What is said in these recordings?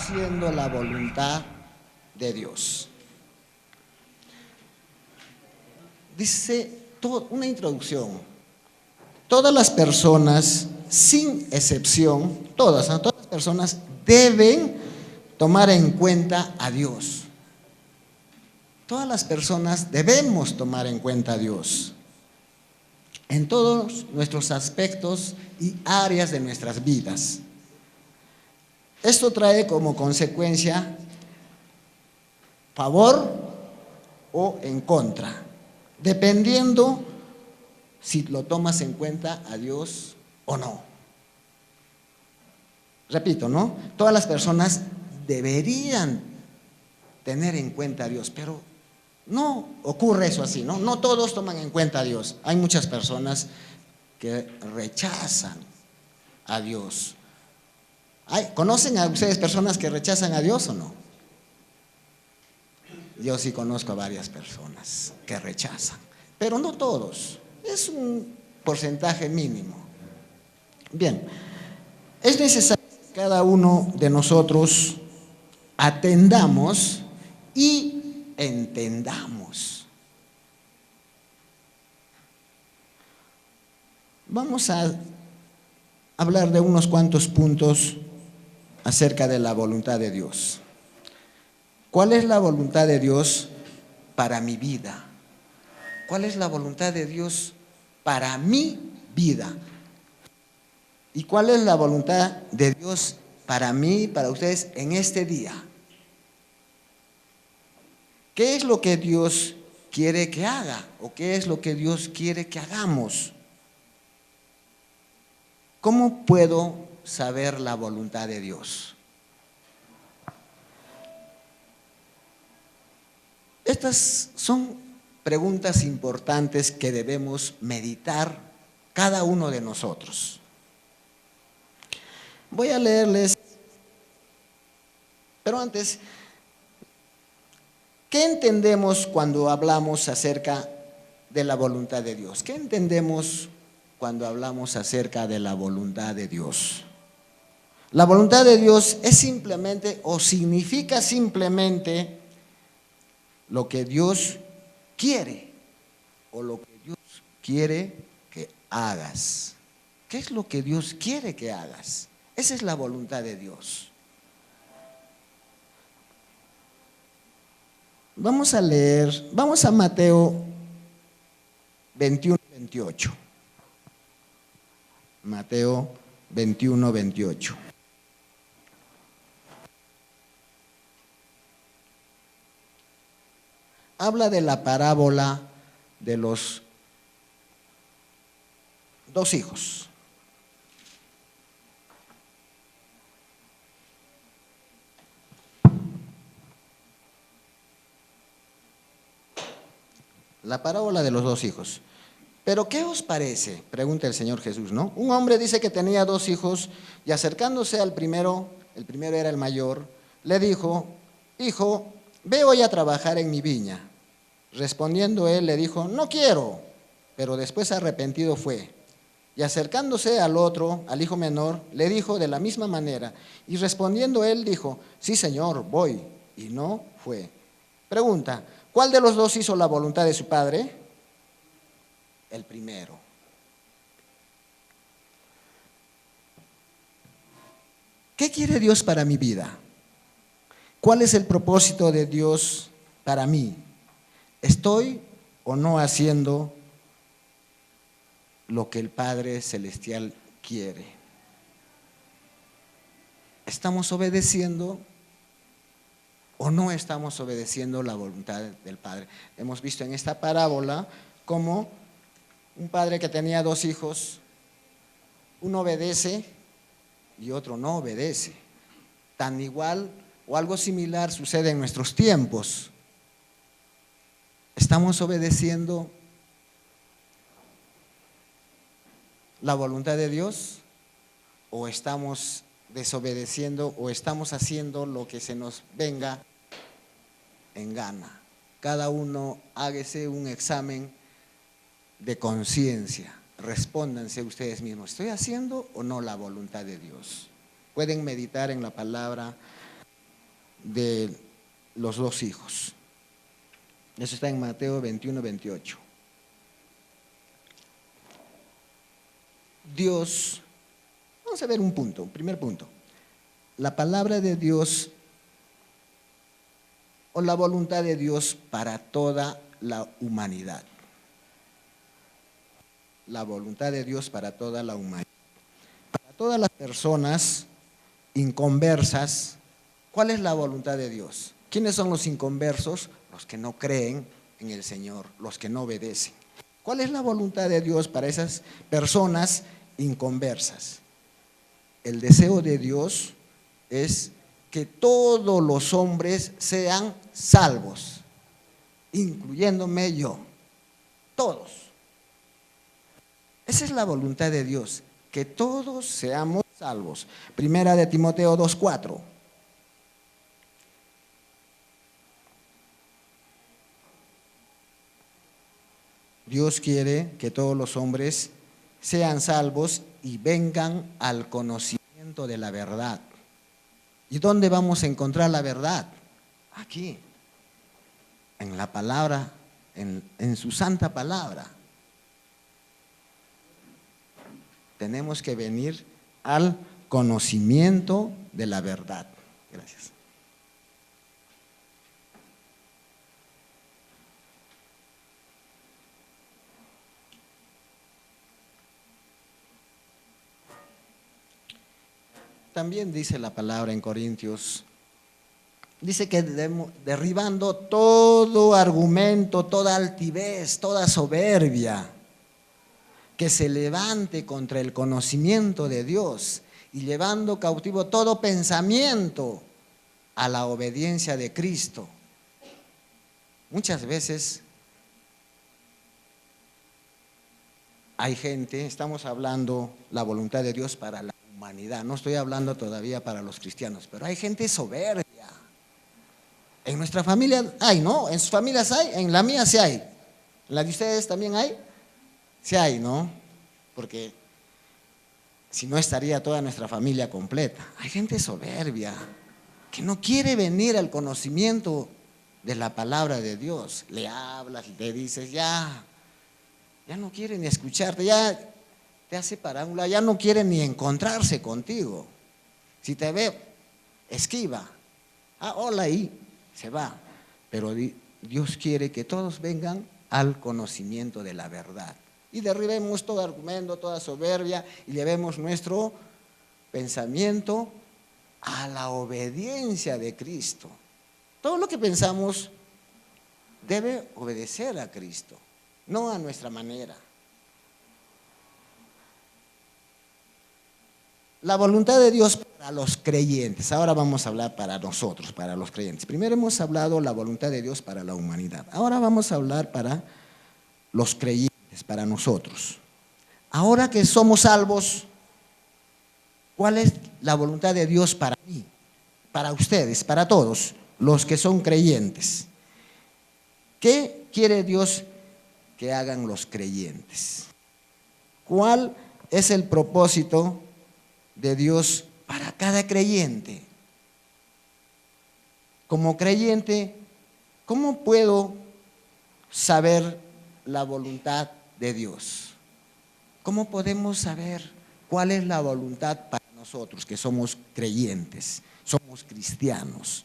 haciendo la voluntad de Dios. Dice una introducción. Todas las personas, sin excepción, todas las personas deben tomar en cuenta a Dios. Todas las personas debemos tomar en cuenta a Dios en todos nuestros aspectos y áreas de nuestras vidas. Esto trae como consecuencia favor o en contra, dependiendo si lo tomas en cuenta a Dios o no. Repito, ¿no? Todas las personas deberían tener en cuenta a Dios, pero no ocurre eso así, ¿no? No todos toman en cuenta a Dios. Hay muchas personas que rechazan a Dios. ¿Conocen a ustedes personas que rechazan a Dios o no? Yo sí conozco a varias personas que rechazan, pero no todos. Es un porcentaje mínimo. Bien, es necesario que cada uno de nosotros atendamos y entendamos. Vamos a hablar de unos cuantos puntos acerca de la voluntad de Dios. ¿Cuál es la voluntad de Dios para mi vida? ¿Cuál es la voluntad de Dios para mi vida? ¿Y cuál es la voluntad de Dios para mí, para ustedes en este día? ¿Qué es lo que Dios quiere que haga? ¿O qué es lo que Dios quiere que hagamos? ¿Cómo puedo saber la voluntad de Dios? Estas son preguntas importantes que debemos meditar cada uno de nosotros. Voy a leerles, pero antes, ¿qué entendemos cuando hablamos acerca de la voluntad de Dios? ¿Qué entendemos cuando hablamos acerca de la voluntad de Dios? La voluntad de Dios es simplemente o significa simplemente lo que Dios quiere o lo que Dios quiere que hagas. ¿Qué es lo que Dios quiere que hagas? Esa es la voluntad de Dios. Vamos a leer, vamos a Mateo 21, 28. Mateo 21, 28. Habla de la parábola de los dos hijos. La parábola de los dos hijos. ¿Pero qué os parece?, pregunta el Señor Jesús, ¿no? Un hombre dice que tenía dos hijos y acercándose al primero, el primero era el mayor, le dijo: hijo, ve hoy a trabajar en mi viña. Respondiendo él le dijo: no quiero, pero después arrepentido fue. Y acercándose al otro, al hijo menor, le dijo de la misma manera. Y respondiendo él dijo: sí, Señor, voy. Y no fue. Pregunta: ¿cuál de los dos hizo la voluntad de su padre? El primero. ¿Qué quiere Dios para mi vida? ¿Cuál es el propósito de Dios para mí? ¿Estoy o no haciendo lo que el Padre Celestial quiere? ¿Estamos obedeciendo o no estamos obedeciendo la voluntad del Padre? Hemos visto en esta parábola cómo un padre que tenía dos hijos, uno obedece y otro no obedece. Tan igual o algo similar sucede en nuestros tiempos. ¿Estamos obedeciendo la voluntad de Dios o estamos desobedeciendo o estamos haciendo lo que se nos venga en gana? Cada uno hágase un examen de conciencia. Respóndanse ustedes mismos: ¿estoy haciendo o no la voluntad de Dios? Pueden meditar en la palabra de los dos hijos. Eso está en Mateo 21, 28. Dios, vamos a ver un punto, un primer punto. La palabra de Dios o la voluntad de Dios para toda la humanidad. La voluntad de Dios para toda la humanidad. Para todas las personas inconversas, ¿cuál es la voluntad de Dios? ¿Quiénes son los inconversos? Los que no creen en el Señor, los que no obedecen. ¿Cuál es la voluntad de Dios para esas personas inconversas? El deseo de Dios es que todos los hombres sean salvos, incluyéndome yo, todos. Esa es la voluntad de Dios, que todos seamos salvos. Primera de Timoteo 2:4. Dios quiere que todos los hombres sean salvos y vengan al conocimiento de la verdad. ¿Y dónde vamos a encontrar la verdad? Aquí, en la palabra, en su santa palabra. Tenemos que venir al conocimiento de la verdad. Gracias. También dice la palabra en Corintios, dice que derribando todo argumento, toda altivez, toda soberbia que se levante contra el conocimiento de Dios y llevando cautivo todo pensamiento a la obediencia de Cristo. Muchas veces hay gente, estamos hablando la voluntad de Dios para la humanidad, no estoy hablando todavía para los cristianos, pero hay gente soberbia. En nuestra familia hay, ¿no? En sus familias hay, en la mía sí hay. ¿En la de ustedes también hay? Sí hay, ¿no? Porque si no estaría toda nuestra familia completa. Hay gente soberbia que no quiere venir al conocimiento de la palabra de Dios. Le hablas, le dices, ya no quiere ni escucharte, ya te hace para un lado, ya no quiere ni encontrarse contigo. Si te ve, esquiva. Hola, y se va. Pero Dios quiere que todos vengan al conocimiento de la verdad. Y derribemos todo argumento, toda soberbia y llevemos nuestro pensamiento a la obediencia de Cristo. Todo lo que pensamos debe obedecer a Cristo, no a nuestra manera. La voluntad de Dios para los creyentes. Ahora vamos a hablar para nosotros, para los creyentes. Primero hemos hablado la voluntad de Dios para la humanidad. Ahora vamos a hablar para los creyentes, para nosotros. Ahora que somos salvos, ¿cuál es la voluntad de Dios para mí? Para ustedes, para todos los que son creyentes. ¿Qué quiere Dios que hagan los creyentes? ¿Cuál es el propósito de Dios para cada creyente? Como creyente, ¿cómo puedo saber la voluntad de Dios? ¿Cómo podemos saber cuál es la voluntad para nosotros que somos creyentes, somos cristianos,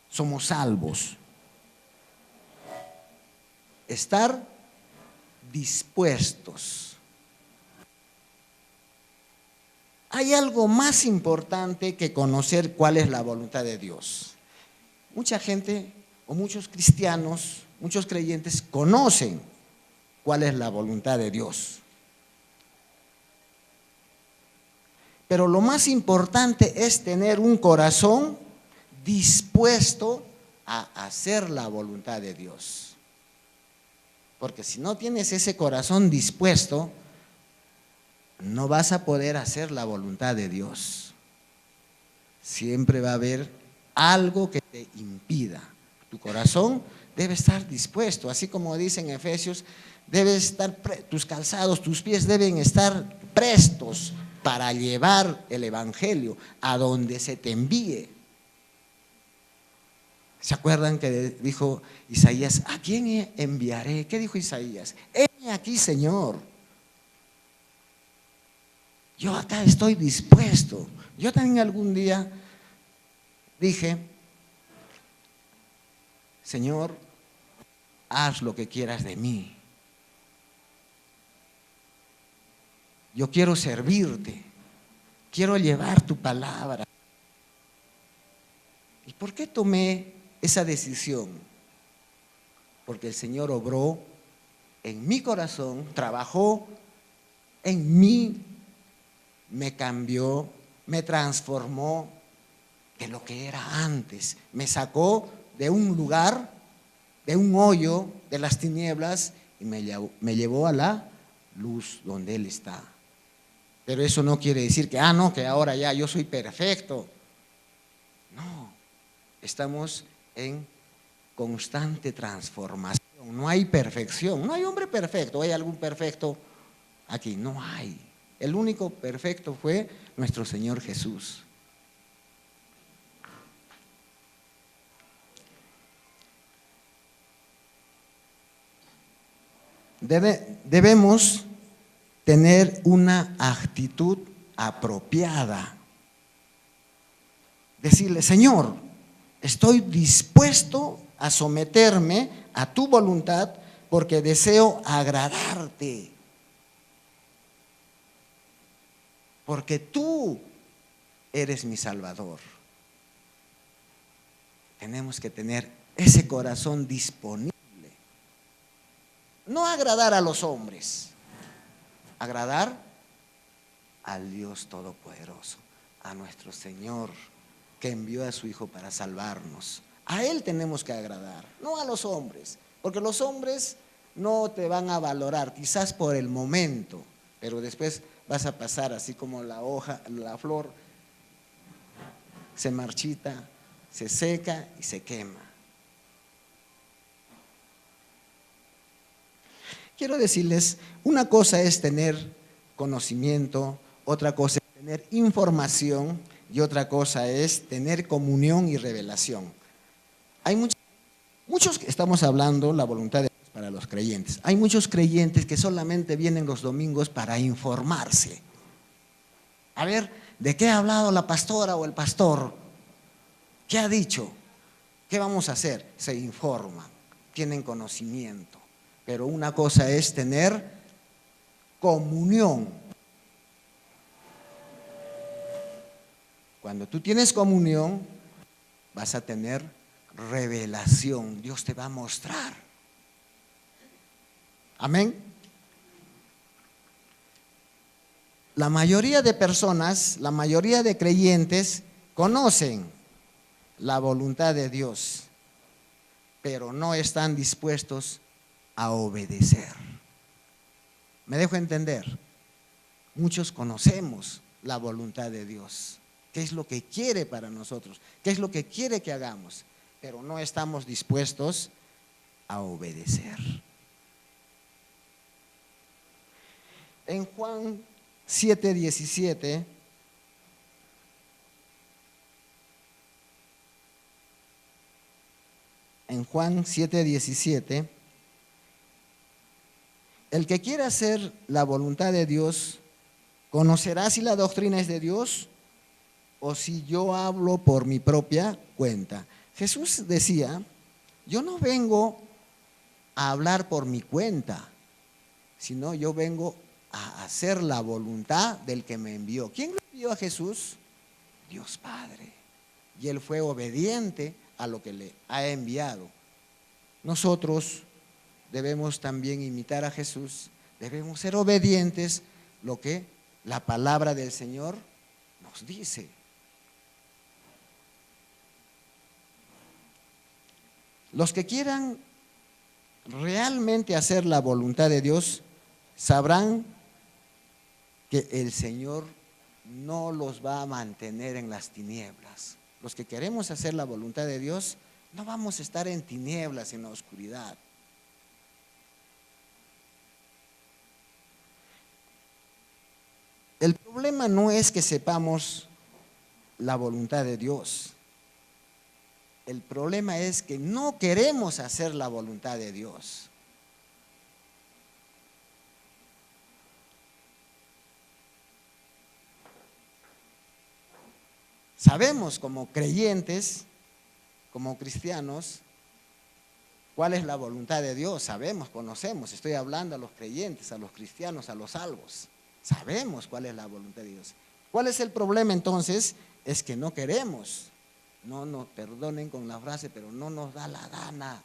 somos salvos? Estar dispuestos. Hay algo más importante que conocer cuál es la voluntad de Dios. Mucha gente o muchos cristianos, muchos creyentes conocen cuál es la voluntad de Dios. Pero lo más importante es tener un corazón dispuesto a hacer la voluntad de Dios. Porque si no tienes ese corazón dispuesto, no vas a poder hacer la voluntad de Dios. Siempre va a haber algo que te impida. Tu corazón debe estar dispuesto, así como dice en Efesios, tus calzados, tus pies deben estar prestos para llevar el evangelio a donde se te envíe. ¿Se acuerdan que dijo Isaías? ¿A quién enviaré? ¿Qué dijo Isaías? Heme aquí, Señor. Yo acá estoy dispuesto. Yo también algún día dije, Señor, haz lo que quieras de mí. Yo quiero servirte, quiero llevar tu palabra. ¿Y por qué tomé esa decisión? Porque el Señor obró en mi corazón, trabajó en mí, me cambió, me transformó de lo que era antes. Me sacó de un lugar, de un hoyo, de las tinieblas, y me llevó a la luz donde Él está. Pero eso no quiere decir que, no, que ahora ya yo soy perfecto. No, estamos en constante transformación. No hay perfección, no hay hombre perfecto. ¿Hay algún perfecto aquí? No hay. El único perfecto fue nuestro Señor Jesús. Debemos tener una actitud apropiada. Decirle, Señor, estoy dispuesto a someterme a tu voluntad porque deseo agradarte. Porque tú eres mi Salvador. Tenemos que tener ese corazón disponible. No agradar a los hombres, agradar al Dios Todopoderoso, a nuestro Señor que envió a su Hijo para salvarnos. A Él tenemos que agradar, no a los hombres, porque los hombres no te van a valorar, quizás por el momento, pero después vas a pasar así como la hoja, la flor se marchita, se seca y se quema. Quiero decirles, una cosa es tener conocimiento, otra cosa es tener información y otra cosa es tener comunión y revelación. Hay muchos que estamos hablando la voluntad de Dios para los creyentes. Hay muchos creyentes que solamente vienen los domingos para informarse. A ver, ¿de qué ha hablado la pastora o el pastor? ¿Qué ha dicho? ¿Qué vamos a hacer? Se informan, tienen conocimiento. Pero una cosa es tener comunión. Cuando tú tienes comunión, vas a tener revelación. Dios te va a mostrar. Amén. La mayoría de personas, la mayoría de creyentes conocen la voluntad de Dios, pero no están dispuestos a obedecer. ¿Me dejo entender? Muchos conocemos la voluntad de Dios, qué es lo que quiere para nosotros, qué es lo que quiere que hagamos, pero no estamos dispuestos a obedecer. En Juan 7:17, el que quiera hacer la voluntad de Dios, conocerá si la doctrina es de Dios o si yo hablo por mi propia cuenta. Jesús decía, yo no vengo a hablar por mi cuenta, sino yo vengo a hacer la voluntad del que me envió. ¿Quién lo envió a Jesús? Dios Padre. Y Él fue obediente a lo que le ha enviado. Nosotros debemos también imitar a Jesús, debemos ser obedientes lo que la palabra del Señor nos dice. Los que quieran realmente hacer la voluntad de Dios sabrán que el Señor no los va a mantener en las tinieblas. Los que queremos hacer la voluntad de Dios no vamos a estar en tinieblas, en la oscuridad. El problema no es que sepamos la voluntad de Dios. El problema es que no queremos hacer la voluntad de Dios. Sabemos como creyentes, como cristianos, cuál es la voluntad de Dios. Sabemos, conocemos. Estoy hablando a los creyentes, a los cristianos, a los salvos. Sabemos cuál es la voluntad de Dios. ¿Cuál es el problema entonces? Es que no queremos. No nos perdonen con la frase, pero no nos da la gana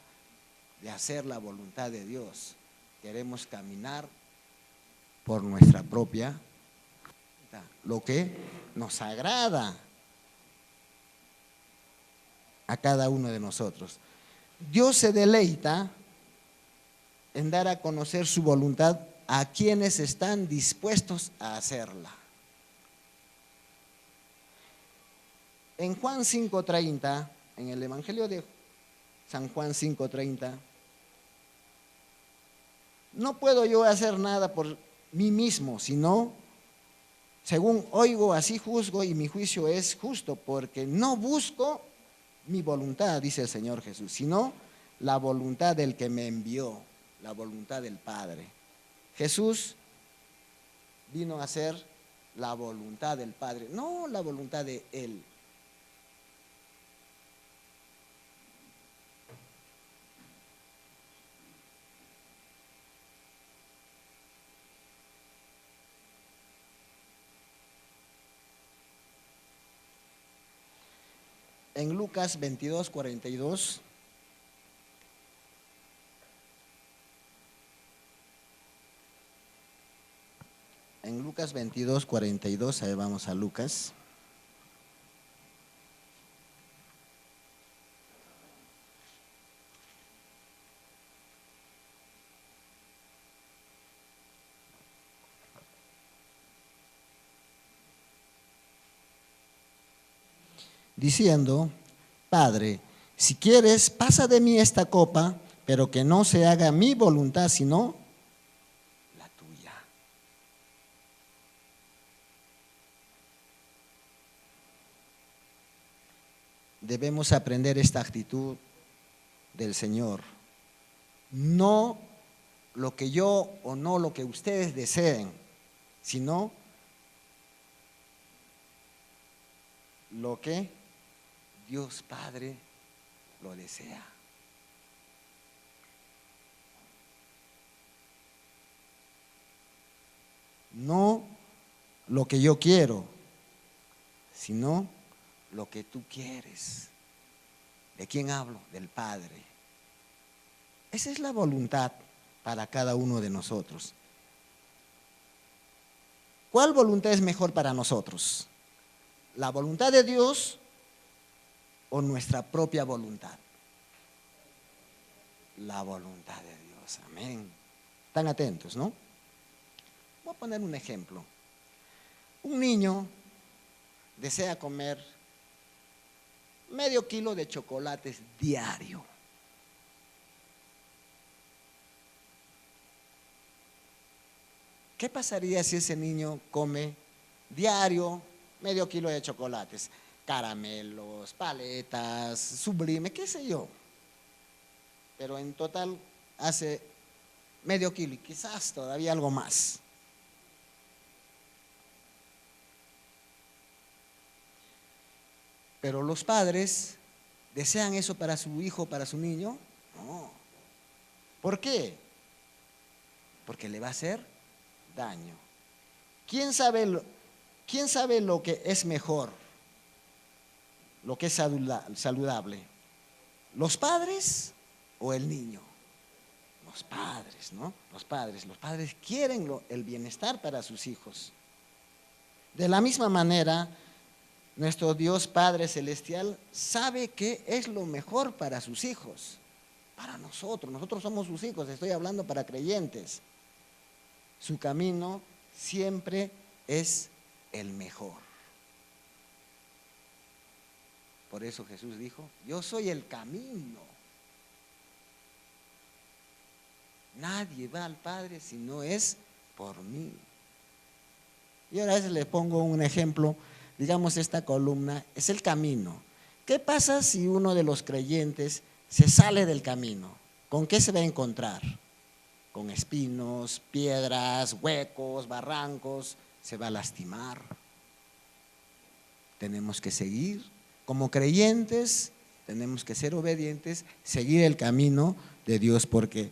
de hacer la voluntad de Dios. Queremos caminar por nuestra propia, lo que nos agrada a cada uno de nosotros. Dios se deleita en dar a conocer su voluntad a quienes están dispuestos a hacerla. En Juan 5:30, en el Evangelio de San Juan 5:30, no puedo yo hacer nada por mí mismo, sino según oigo, así juzgo, y mi juicio es justo, porque no busco mi voluntad, dice el Señor Jesús, sino la voluntad del que me envió, la voluntad del Padre. Jesús vino a hacer la voluntad del Padre, no la voluntad de Él. En Lucas 22:42, en Lucas 22:42, ahí vamos a Lucas. Diciendo: Padre, si quieres, pasa de mí esta copa, pero que no se haga mi voluntad, sino la tuya. Debemos aprender esta actitud del Señor. No lo que yo o no lo que ustedes deseen, sino lo que Dios Padre lo desea. No lo que yo quiero, sino lo que tú quieres. ¿De quién hablo? Del Padre. Esa es la voluntad para cada uno de nosotros. ¿Cuál voluntad es mejor para nosotros? ¿La voluntad de Dios o nuestra propia voluntad? La voluntad de Dios, amén. Están atentos, ¿no? Voy a poner un ejemplo. Un niño desea comer medio kilo de chocolates diario. ¿Qué pasaría si ese niño come diario medio kilo de chocolates? Caramelos, paletas, Sublime, qué sé yo. Pero en total hace medio kilo y quizás todavía algo más. Pero los padres desean eso para su hijo, para su niño. No. ¿Por qué? Porque le va a hacer daño. ¿Quién sabe lo que es mejor? Lo que es saludable. ¿Los padres o el niño? Los padres, ¿no? Los padres quieren el bienestar para sus hijos. De la misma manera, nuestro Dios Padre Celestial sabe qué es lo mejor para sus hijos, para nosotros. Nosotros somos sus hijos, estoy hablando para creyentes. Su camino siempre es el mejor. Por eso Jesús dijo: yo soy el camino. Nadie va al Padre si no es por mí. Y ahora a veces le pongo un ejemplo. Digamos, esta columna es el camino. ¿Qué pasa si uno de los creyentes se sale del camino? ¿Con qué se va a encontrar? Con espinos, piedras, huecos, barrancos, se va a lastimar. Tenemos que seguir como creyentes, tenemos que ser obedientes, seguir el camino de Dios, porque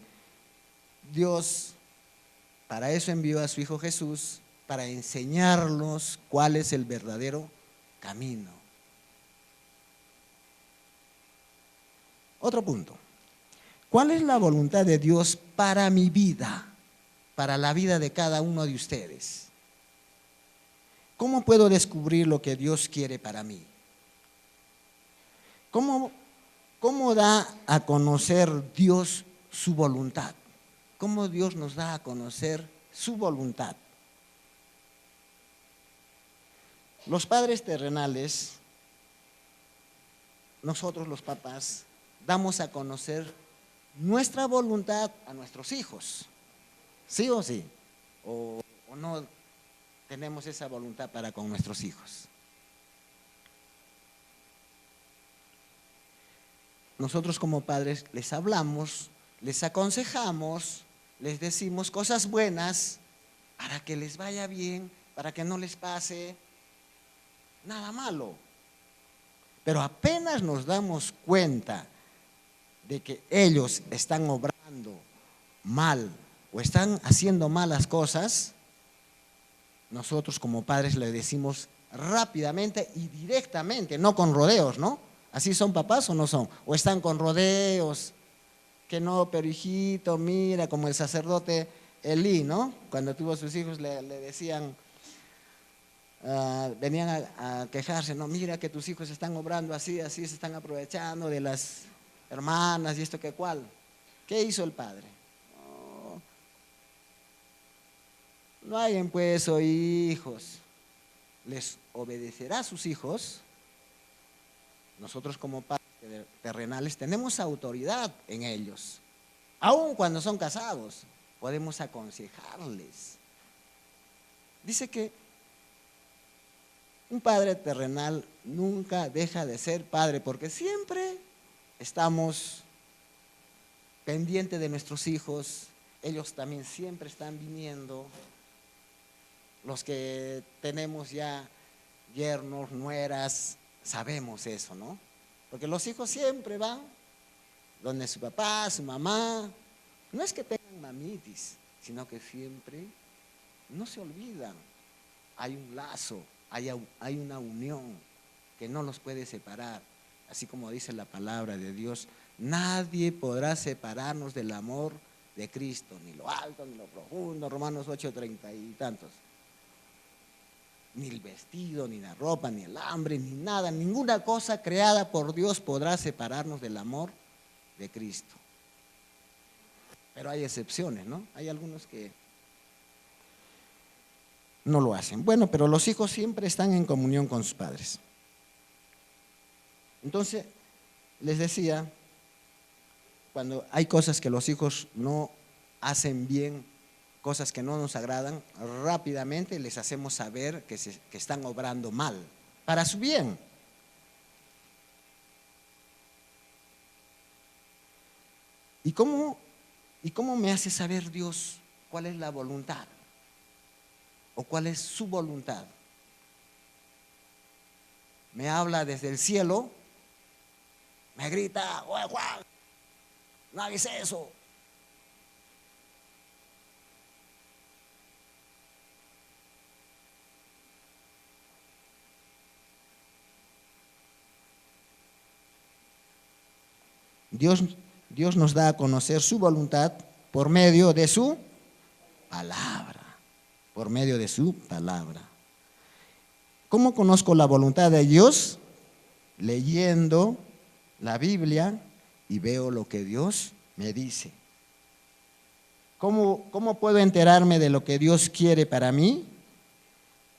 Dios para eso envió a su Hijo Jesús, para enseñarnos cuál es el verdadero camino. Otro punto. ¿Cuál es la voluntad de Dios para mi vida, para la vida de cada uno de ustedes? ¿Cómo puedo descubrir lo que Dios quiere para mí? ¿Cómo da a conocer Dios su voluntad? ¿Cómo Dios nos da a conocer su voluntad? Los padres terrenales, nosotros los papás, damos a conocer nuestra voluntad a nuestros hijos, ¿sí o sí? ¿O no tenemos esa voluntad para con nuestros hijos? Nosotros como padres les hablamos, les aconsejamos, les decimos cosas buenas para que les vaya bien, para que no les pase nada malo. Pero apenas nos damos cuenta de que ellos están obrando mal o están haciendo malas cosas, nosotros como padres le decimos rápidamente y directamente, no con rodeos, ¿no? ¿Así son papás o no son? ¿O están con rodeos? Que no, pero hijito, mira, como el sacerdote Elí, ¿no? Cuando tuvo a sus hijos le decían, venían a quejarse, no, mira que tus hijos están obrando así, así, se están aprovechando de las hermanas y esto que cual. ¿Qué hizo el padre? No hayan pues, oh hijos, les obedecerá a sus hijos. Nosotros como padres terrenales tenemos autoridad en ellos. Aun cuando son casados, podemos aconsejarles. Dice que un padre terrenal nunca deja de ser padre, porque siempre estamos pendientes de nuestros hijos. Ellos también siempre están viniendo. Los que tenemos ya yernos, nueras, sabemos eso, ¿no? Porque los hijos siempre van donde su papá, su mamá. No es que tengan mamitis, sino que siempre no se olvidan. Hay un lazo, hay una unión que no los puede separar. Así como dice la palabra de Dios, nadie podrá separarnos del amor de Cristo, ni lo alto, ni lo profundo, Romanos 8:30 y tantos. Ni el vestido, ni la ropa, ni el hambre, ni nada, ninguna cosa creada por Dios podrá separarnos del amor de Cristo. Pero hay excepciones, ¿no? Hay algunos que no lo hacen. Bueno, pero los hijos siempre están en comunión con sus padres. Entonces, les decía, cuando hay cosas que los hijos no hacen bien, cosas que no nos agradan, rápidamente les hacemos saber que están obrando mal, para su bien. ¿Y cómo me hace saber Dios cuál es la voluntad? ¿O cuál es su voluntad? Me habla desde el cielo, me grita, oye Juan, no hagas eso. Dios nos da a conocer su voluntad por medio de su palabra, por medio de su palabra. ¿Cómo conozco la voluntad de Dios? Leyendo la Biblia y veo lo que Dios me dice. ¿Cómo puedo enterarme de lo que Dios quiere para mí?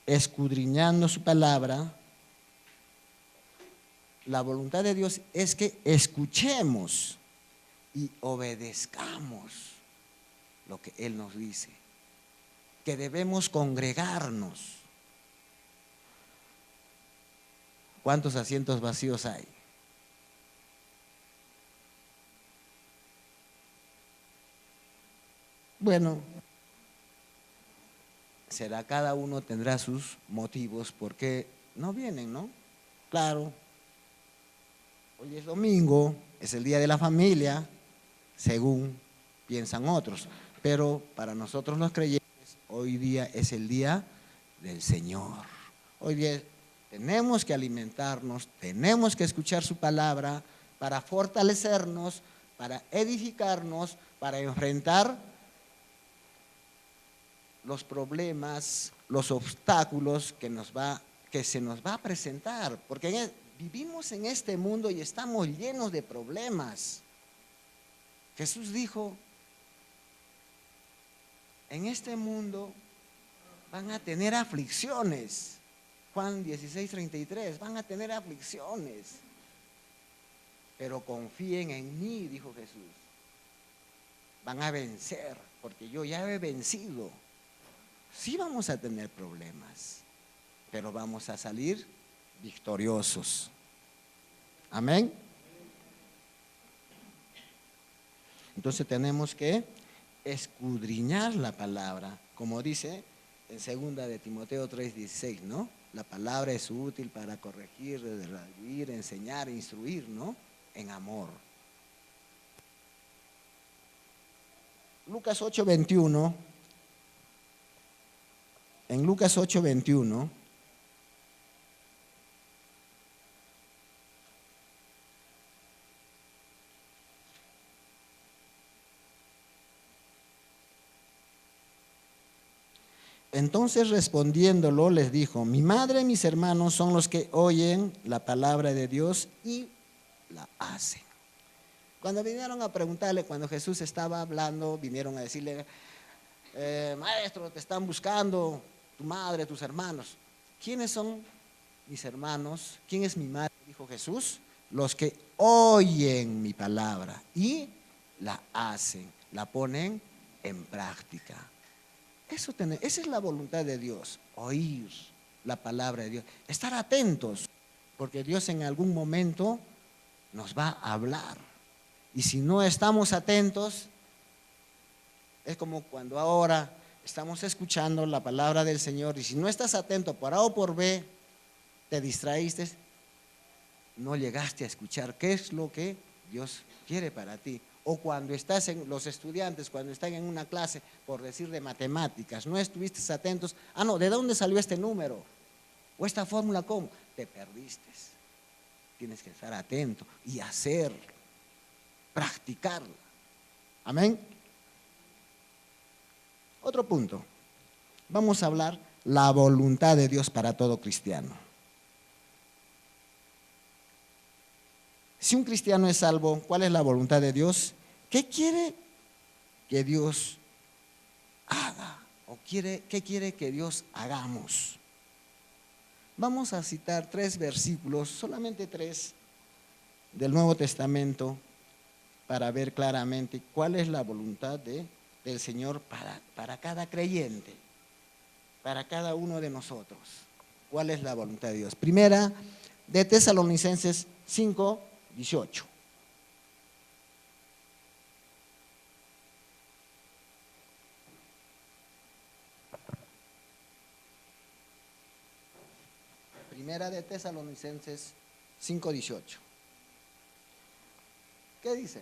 Escudriñando su palabra. La voluntad de Dios es que escuchemos y obedezcamos lo que Él nos dice, que debemos congregarnos. ¿Cuántos asientos vacíos hay? bueno, será, cada uno tendrá sus motivos por qué no vienen, ¿no? Claro, hoy es domingo, es el día de la familia, según piensan otros, pero para nosotros los creyentes, hoy día es el día del Señor. Hoy día tenemos que alimentarnos, tenemos que escuchar su palabra para fortalecernos, para edificarnos, para enfrentar los problemas, los obstáculos que se nos va a presentar, porque vivimos en este mundo y estamos llenos de problemas. Jesús dijo, en este mundo van a tener aflicciones. Juan 16:33, van a tener aflicciones. Pero confíen en mí, dijo Jesús. Van a vencer, porque yo ya he vencido. Sí vamos a tener problemas, pero vamos a salir victoriosos. Amén. Entonces tenemos que escudriñar la palabra, como dice en 2 de Timoteo 3:16, ¿no? La palabra es útil para corregir, redarguir, enseñar, instruir, ¿no? En amor. Lucas 8:21, en Lucas 8:21, entonces respondiéndolo les dijo, mi madre y mis hermanos son los que oyen la palabra de Dios y la hacen. Cuando vinieron a preguntarle, cuando Jesús estaba hablando, vinieron a decirle, maestro, te están buscando tu madre, tus hermanos. ¿Quiénes son mis hermanos? ¿Quién es mi madre? Dijo Jesús. Los que oyen mi palabra y la hacen, la ponen en práctica. Esa es la voluntad de Dios, oír la palabra de Dios, estar atentos, porque Dios en algún momento nos va a hablar. Y si no estamos atentos, es como cuando ahora estamos escuchando la palabra del Señor y si no estás atento por A o por B, te distraíste, no llegaste a escuchar qué es lo que Dios quiere para ti. O cuando estás los estudiantes, cuando están en una clase, por decir de matemáticas, no estuviste atentos, no, ¿de dónde salió este número? O esta fórmula, ¿cómo? Te perdiste. Tienes que estar atento y hacer, practicarla. Amén. Otro punto, vamos a hablar la voluntad de Dios para todo cristiano. Si un cristiano es salvo, ¿cuál es la voluntad de Dios? ¿Qué quiere que Dios haga? ¿O qué quiere que Dios hagamos? Vamos a citar 3 versículos, solamente 3, del Nuevo Testamento, para ver claramente cuál es la voluntad del Señor para cada creyente, para cada uno de nosotros. ¿Cuál es la voluntad de Dios? Primera de Tesalonicenses 5:18. Primera de Tesalonicenses 5:18. ¿Qué dice?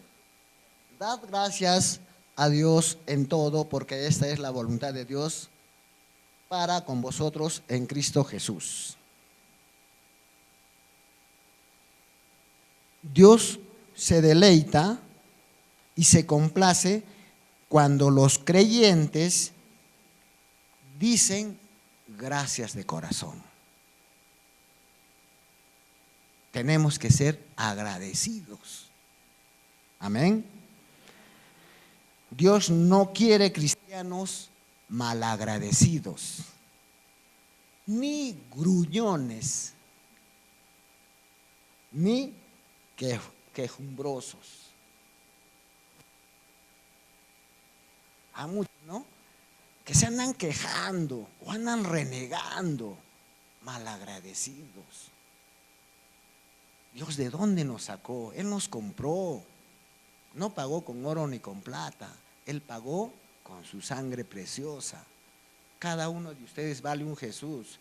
Dad gracias a Dios en todo, porque esta es la voluntad de Dios para con vosotros en Cristo Jesús. Dios se deleita y se complace cuando los creyentes dicen gracias de corazón. Tenemos que ser agradecidos. Amén. Dios no quiere cristianos malagradecidos, ni gruñones, ni quejumbrosos. Hay muchos, ¿no?, que se andan quejando o andan renegando, malagradecidos. Dios, ¿de dónde nos sacó? Él nos compró. No pagó con oro ni con plata, Él pagó con su sangre preciosa. Cada uno de ustedes vale un Jesús.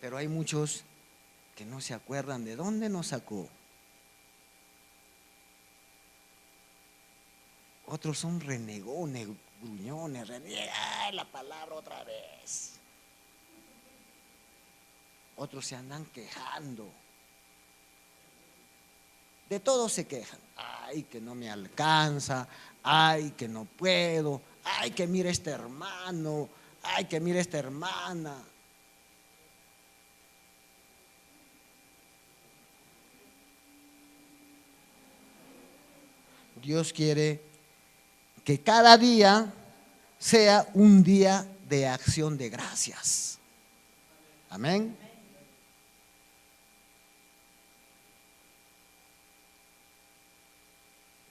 Pero hay muchos que no se acuerdan de dónde nos sacó. Otros son renegones, gruñones, reniegan la palabra otra vez. Otros se andan quejando. De todo se quejan. Ay, que no me alcanza. Ay, que no puedo. Ay, que mire este hermano. Ay, que mire esta hermana. Dios quiere que cada día sea un día de acción de gracias. Amén.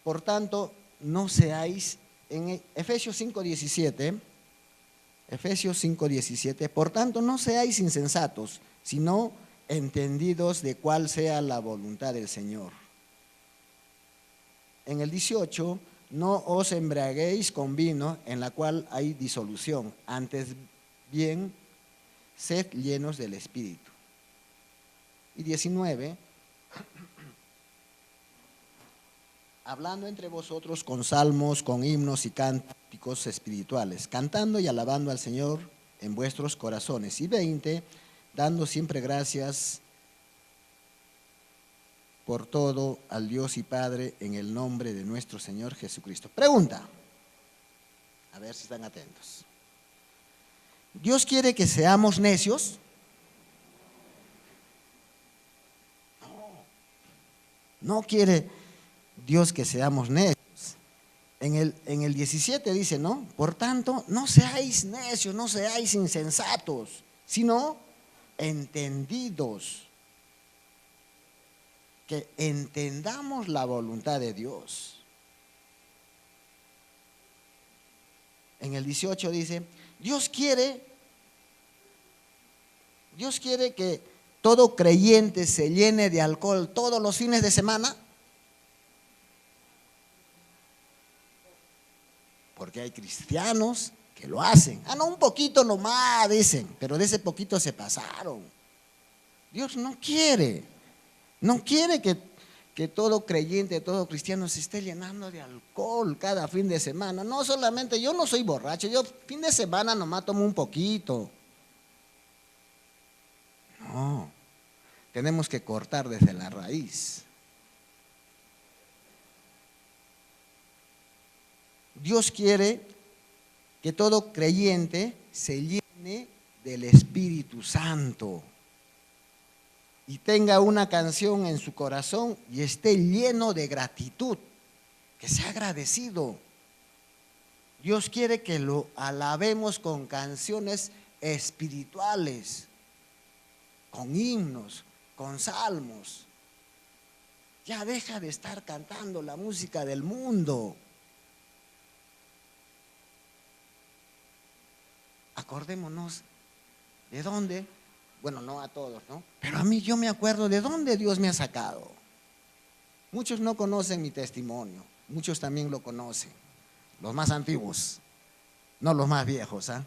Por tanto, no seáis, en Efesios 5:17, por tanto, no seáis insensatos, sino entendidos de cuál sea la voluntad del Señor. En el 18, no os embriaguéis con vino en la cual hay disolución, antes bien, sed llenos del Espíritu. Y 19, hablando entre vosotros con salmos, con himnos y cánticos espirituales, cantando y alabando al Señor en vuestros corazones. Y 20, dando siempre gracias por todo al Dios y Padre en el nombre de nuestro Señor Jesucristo. Pregunta, a ver si están atentos. ¿Dios quiere que seamos necios? No quiere Dios que seamos necios. En el 17 dice, ¿no? Por tanto, no seáis necios, no seáis insensatos, sino entendidos. Que entendamos la voluntad de Dios. En el 18 dice, Dios quiere que todo creyente se llene de alcohol todos los fines de semana. Porque hay cristianos que lo hacen. No, un poquito nomás, dicen, pero de ese poquito se pasaron. Dios no quiere que todo creyente, todo cristiano se esté llenando de alcohol cada fin de semana. No solamente, yo no soy borracho, yo fin de semana nomás tomo un poquito. No, tenemos que cortar desde la raíz. Dios quiere que todo creyente se llene del Espíritu Santo y tenga una canción en su corazón y esté lleno de gratitud, que sea agradecido. Dios quiere que lo alabemos con canciones espirituales, con himnos, con salmos. Ya deja de estar cantando la música del mundo. Acordémonos de dónde, bueno, no a todos, ¿no? Pero a mí yo me acuerdo de dónde Dios me ha sacado. Muchos no conocen mi testimonio, muchos también lo conocen, los más antiguos, no los más viejos, ¿ah?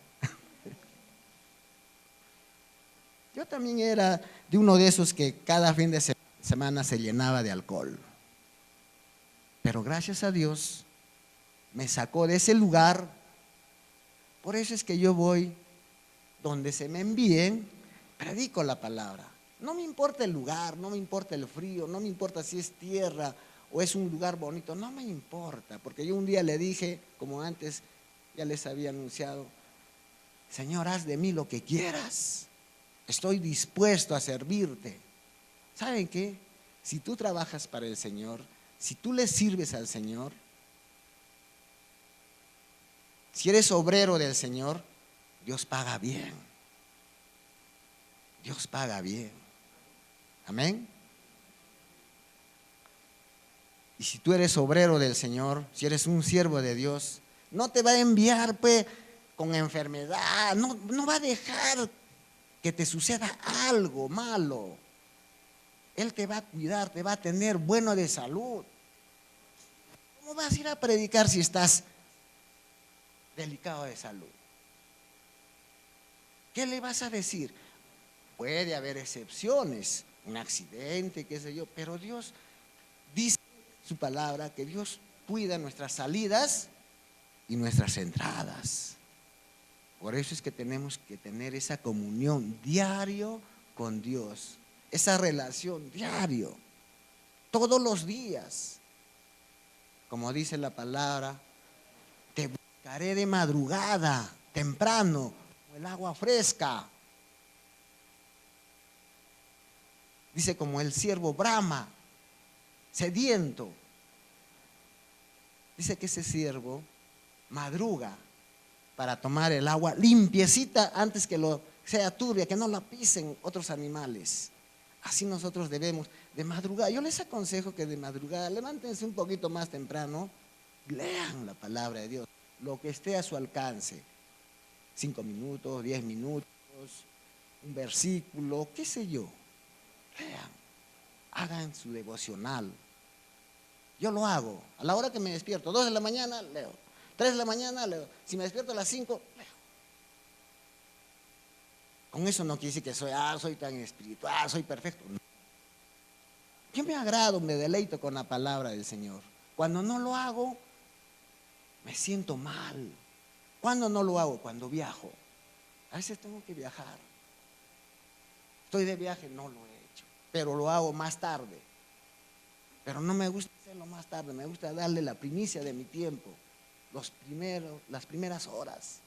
Yo también era de uno de esos que cada fin de semana se llenaba de alcohol. Pero gracias a Dios me sacó de ese lugar. Por eso es que yo voy donde se me envíen, predico la palabra. No me importa el lugar, no me importa el frío, no me importa si es tierra o es un lugar bonito, no me importa. Porque yo un día le dije, como antes ya les había anunciado, Señor, haz de mí lo que quieras. Estoy dispuesto a servirte. ¿Saben qué? Si tú trabajas para el Señor, si tú le sirves al Señor, si eres obrero del Señor, Dios paga bien. Dios paga bien. Amén. Y si tú eres obrero del Señor, si eres un siervo de Dios, no te va a enviar pues con enfermedad, no va a dejar que te suceda algo malo. Él te va a cuidar, te va a tener bueno de salud. ¿Cómo vas a ir a predicar si estás delicado de salud? ¿Qué le vas a decir? Puede haber excepciones, un accidente, qué sé yo, pero Dios dice su palabra que Dios cuida nuestras salidas y nuestras entradas. Por eso es que tenemos que tener esa comunión diario con Dios, esa relación diario, todos los días. Como dice la palabra, te buscaré de madrugada, temprano, como el agua fresca. Dice como el ciervo brama, sediento. Dice que ese ciervo madruga para tomar el agua limpiecita antes que lo sea turbia, que no la pisen otros animales. Así nosotros debemos de madrugar. Yo les aconsejo que de madrugada levántense un poquito más temprano, lean la palabra de Dios, lo que esté a su alcance. 5 minutos, 10 minutos, un versículo, qué sé yo. Lean, hagan su devocional. Yo lo hago, a la hora que me despierto, 2 de la mañana leo, 3 de la mañana leo, si me despierto a las 5, leo. Con eso no quiere decir que soy tan espiritual, soy perfecto. No. Yo me agrado, me deleito con la palabra del Señor. Cuando no lo hago, me siento mal. ¿Cuándo no lo hago? Cuando viajo. A veces tengo que viajar. Estoy de viaje, no lo he hecho, pero lo hago más tarde. Pero no me gusta hacerlo más tarde, me gusta darle la primicia de mi tiempo, las primeras horas.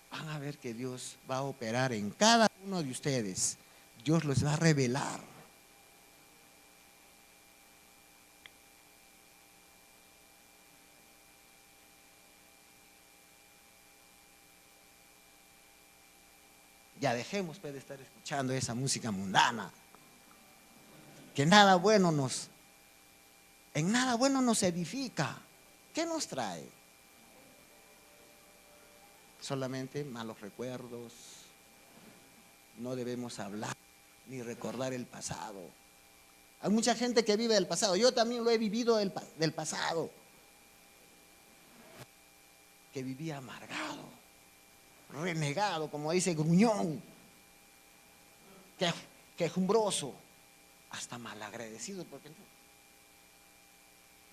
Van a ver que Dios va a operar en cada uno de ustedes. Dios los va a revelar. Ya dejemos de estar escuchando esa música mundana, que en nada bueno nos edifica. ¿Qué nos trae? Solamente malos recuerdos. No debemos hablar ni recordar el pasado. Hay mucha gente que vive del pasado. Yo también lo he vivido del pasado. Que vivía amargado, renegado, como dice, gruñón, quejumbroso, hasta malagradecido, porque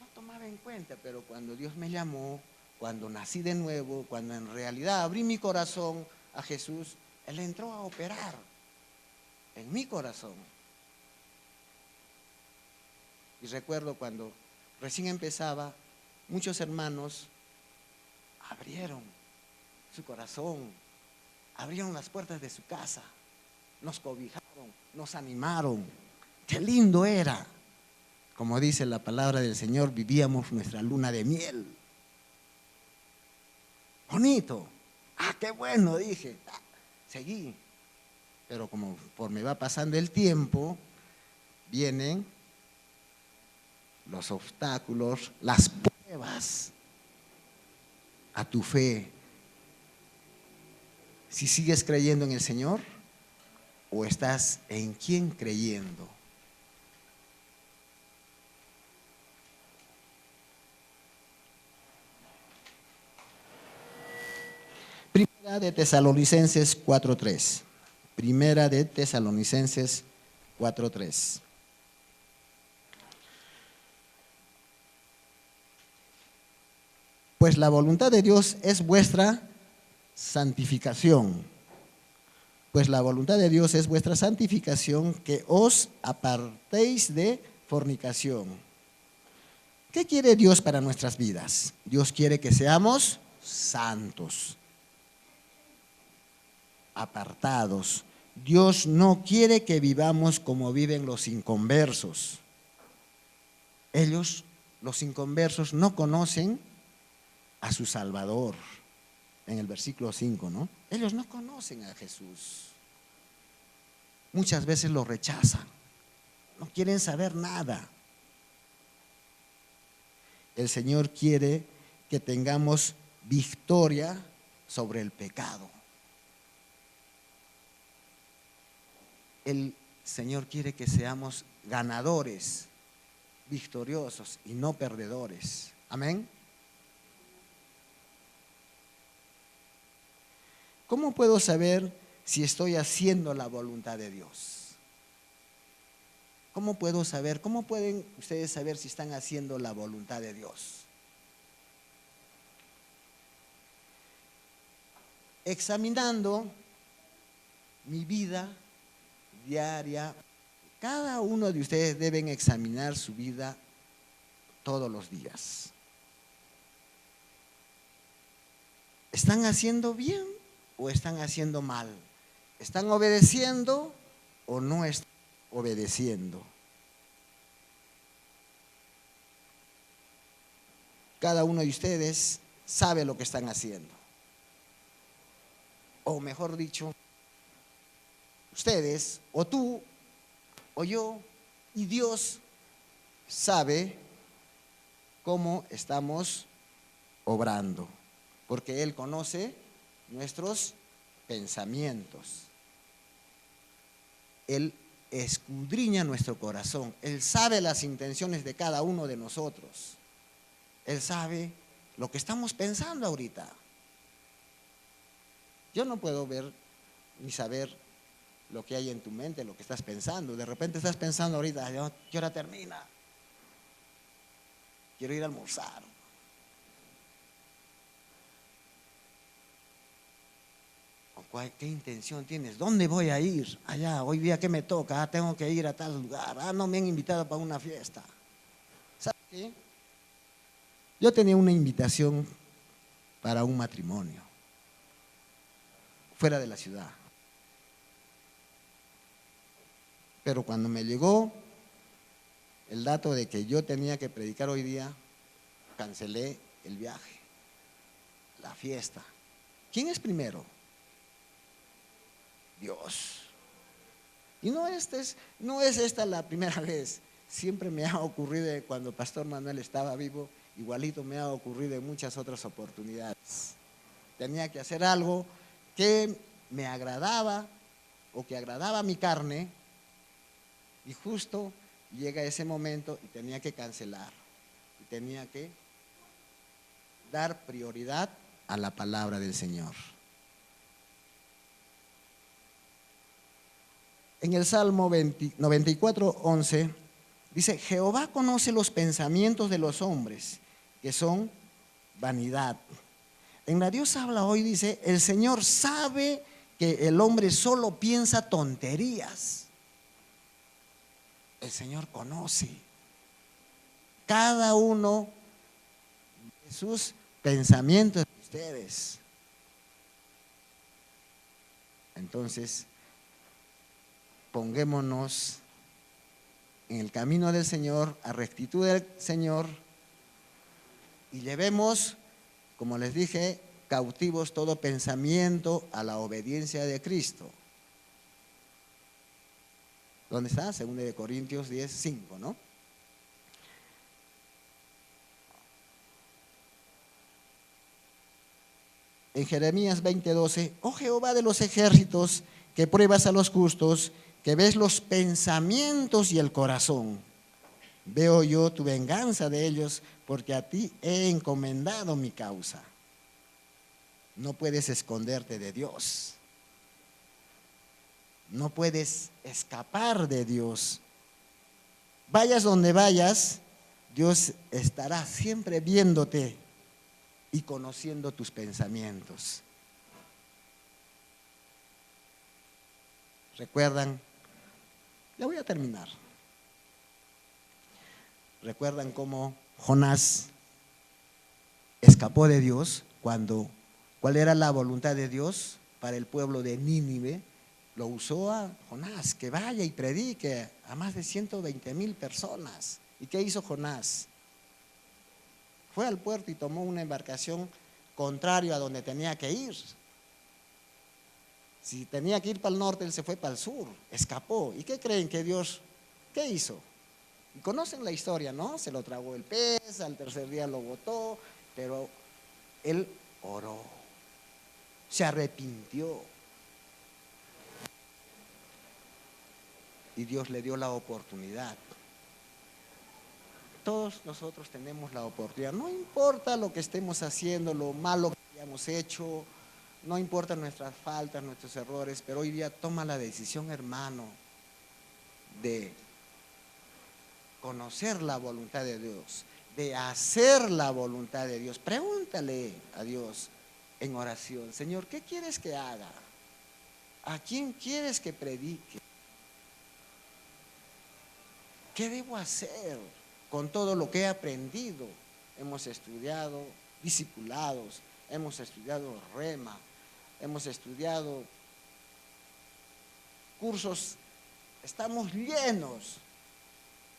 no tomaba en cuenta. Pero cuando Dios me llamó, cuando nací de nuevo, cuando en realidad abrí mi corazón a Jesús, Él entró a operar en mi corazón. Y recuerdo cuando recién empezaba, muchos hermanos abrieron su corazón, abrieron las puertas de su casa, nos cobijaron, nos animaron. Qué lindo era. Como dice la palabra del Señor, vivíamos nuestra luna de miel. Bonito. Qué bueno, dije. Seguí. Pero conforme va pasando el tiempo, vienen los obstáculos, las pruebas a tu fe. Si sigues creyendo en el Señor o estás en quién creyendo. Primera de Tesalonicenses 4:3. Primera de Tesalonicenses 4:3. Pues la voluntad de Dios es vuestra santificación. Pues la voluntad de Dios es vuestra santificación, que os apartéis de fornicación. ¿Qué quiere Dios para nuestras vidas? Dios quiere que seamos santos, apartados. Dios no quiere que vivamos como viven los inconversos. Ellos, los inconversos, no conocen a su Salvador. En el versículo 5, ¿no? Ellos no conocen a Jesús. Muchas veces lo rechazan. No quieren saber nada. El Señor quiere que tengamos victoria sobre el pecado. El Señor quiere que seamos ganadores, victoriosos y no perdedores. Amén. ¿Cómo puedo saber si estoy haciendo la voluntad de Dios? ¿Cómo puedo saber? ¿Cómo pueden ustedes saber si están haciendo la voluntad de Dios? Examinando mi vida diaria. Cada uno de ustedes deben examinar su vida todos los días. ¿Están haciendo bien o están haciendo mal? ¿Están obedeciendo o no están obedeciendo? Cada uno de ustedes sabe lo que están haciendo. O mejor dicho, ustedes, o tú, o yo, y Dios sabe cómo estamos obrando, porque Él conoce nuestros pensamientos. Él escudriña nuestro corazón. Él sabe las intenciones de cada uno de nosotros. Él sabe lo que estamos pensando ahorita. Yo no puedo ver ni saber lo que hay en tu mente, lo que estás pensando. De repente estás pensando ahorita, ¿qué hora termina? Quiero ir a almorzar. ¿Qué intención tienes? ¿Dónde voy a ir? Allá, hoy día, ¿qué me toca? Tengo que ir a tal lugar. No me han invitado para una fiesta. ¿Sabes qué? Yo tenía una invitación para un matrimonio fuera de la ciudad. Pero cuando me llegó el dato de que yo tenía que predicar hoy día, cancelé el viaje, la fiesta. ¿Quién es primero? Dios. Y no es esta la primera vez. Siempre me ha ocurrido cuando Pastor Manuel estaba vivo, igualito me ha ocurrido en muchas otras oportunidades. Tenía que hacer algo que me agradaba o que agradaba a mi carne, y justo llega ese momento y tenía que cancelar. Y tenía que dar prioridad a la palabra del Señor. En el Salmo 94:11 dice: Jehová conoce los pensamientos de los hombres, que son vanidad. En la Dios habla hoy dice: el Señor sabe que el hombre solo piensa tonterías. El Señor conoce cada uno de sus pensamientos de ustedes. Entonces, pongámonos en el camino del Señor, a rectitud del Señor, y llevemos, como les dije, cautivos todo pensamiento a la obediencia de Cristo. ¿Dónde está? 2 Corintios 10:5, ¿no? En Jeremías 20:12, oh Jehová de los ejércitos, que pruebas a los justos, que ves los pensamientos y el corazón. Veo yo tu venganza de ellos, porque a ti he encomendado mi causa. No puedes esconderte de Dios. No puedes escapar de Dios. Vayas donde vayas, Dios estará siempre viéndote y conociendo tus pensamientos. ¿Recuerdan? Ya voy a terminar. ¿Recuerdan cómo Jonás escapó de Dios cuál era la voluntad de Dios para el pueblo de Nínive? Lo usó a Jonás, que vaya y predique a más de 120,000 personas. ¿Y qué hizo Jonás? Fue al puerto y tomó una embarcación contrario a donde tenía que ir. Si tenía que ir para el norte, él se fue para el sur, escapó. ¿Y qué creen que Dios, qué hizo? Y conocen la historia, ¿no? Se lo tragó el pez, al tercer día lo botó, pero él oró, se arrepintió. y Dios le dio la oportunidad. Todos nosotros tenemos la oportunidad, no importa lo que estemos haciendo, lo malo que hayamos hecho, no importa nuestras faltas, nuestros errores, pero hoy día toma la decisión, hermano, de conocer la voluntad de Dios, de hacer la voluntad de Dios. Pregúntale a Dios en oración: Señor, ¿qué quieres que haga? ¿A quién quieres que predique? ¿Qué debo hacer con todo lo que he aprendido? Hemos estudiado discipulados, hemos estudiado rema, hemos estudiado cursos, estamos llenos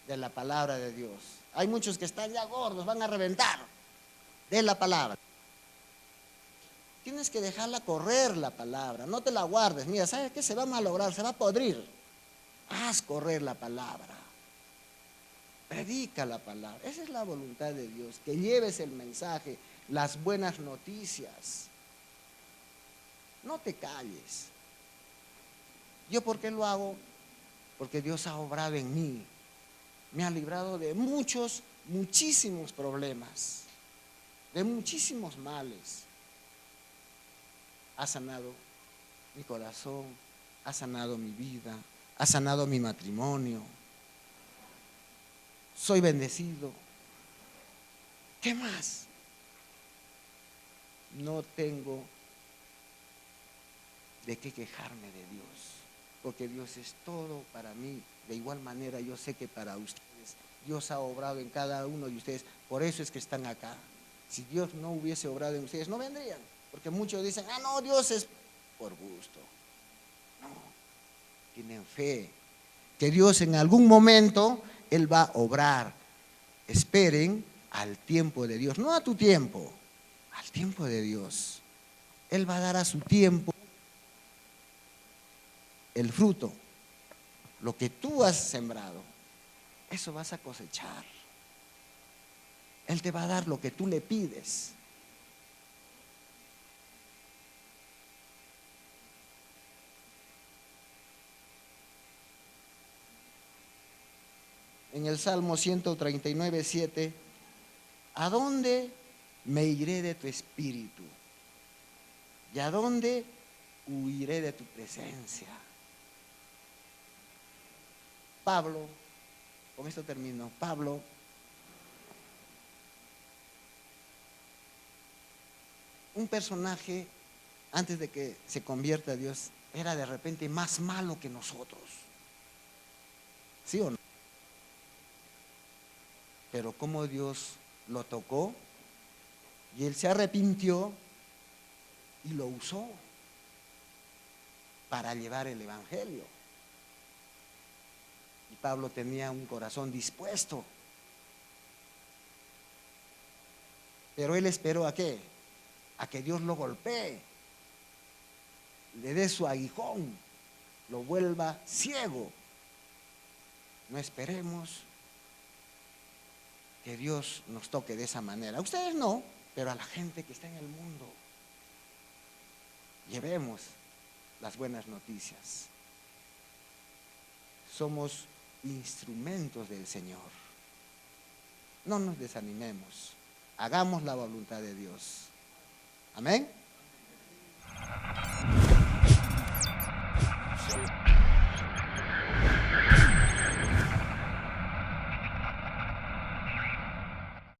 de la palabra de Dios. Hay muchos que están ya gordos, van a reventar de la palabra. Tienes que dejarla correr la palabra, no te la guardes. Mira, ¿sabes qué? Se va a malograr, se va a podrir. Haz correr la palabra. Predica la palabra. Esa es la voluntad de Dios, que lleves el mensaje, las buenas noticias. No te calles. ¿Yo por qué lo hago? Porque Dios ha obrado en mí. Me ha librado de muchísimos problemas, de muchísimos males. Ha sanado mi corazón, ha sanado mi vida, ha sanado mi matrimonio. Soy bendecido. ¿Qué más? No tengo de qué quejarme de Dios, porque Dios es todo para mí. De igual manera yo sé que para ustedes Dios ha obrado en cada uno de ustedes. Por eso es que están acá. Si Dios no hubiese obrado en ustedes, no vendrían. Porque muchos dicen: ah, no, Dios es por gusto. No, tienen fe que Dios en algún momento Él va a obrar. Esperen al tiempo de Dios, no a tu tiempo, al tiempo de Dios. Él va a dar a su tiempo el fruto, lo que tú has sembrado, eso vas a cosechar. Él te va a dar lo que tú le pides. En el Salmo 139:7, ¿a dónde me iré de tu espíritu? ¿Y a dónde huiré de tu presencia? Pablo, con esto termino, Pablo un personaje, antes de que se convierta a Dios, era de repente más malo que nosotros. ¿Sí o no? Pero como Dios lo tocó y él se arrepintió y lo usó para llevar el evangelio. Y Pablo tenía un corazón dispuesto. Pero él esperó ¿a qué? A que Dios lo golpee, le dé su aguijón, lo vuelva ciego. No esperemos que Dios nos toque de esa manera. A ustedes no, pero a la gente que está en el mundo. Llevemos las buenas noticias. Somos instrumentos del Señor. No nos desanimemos. Hagamos la voluntad de Dios. Amén.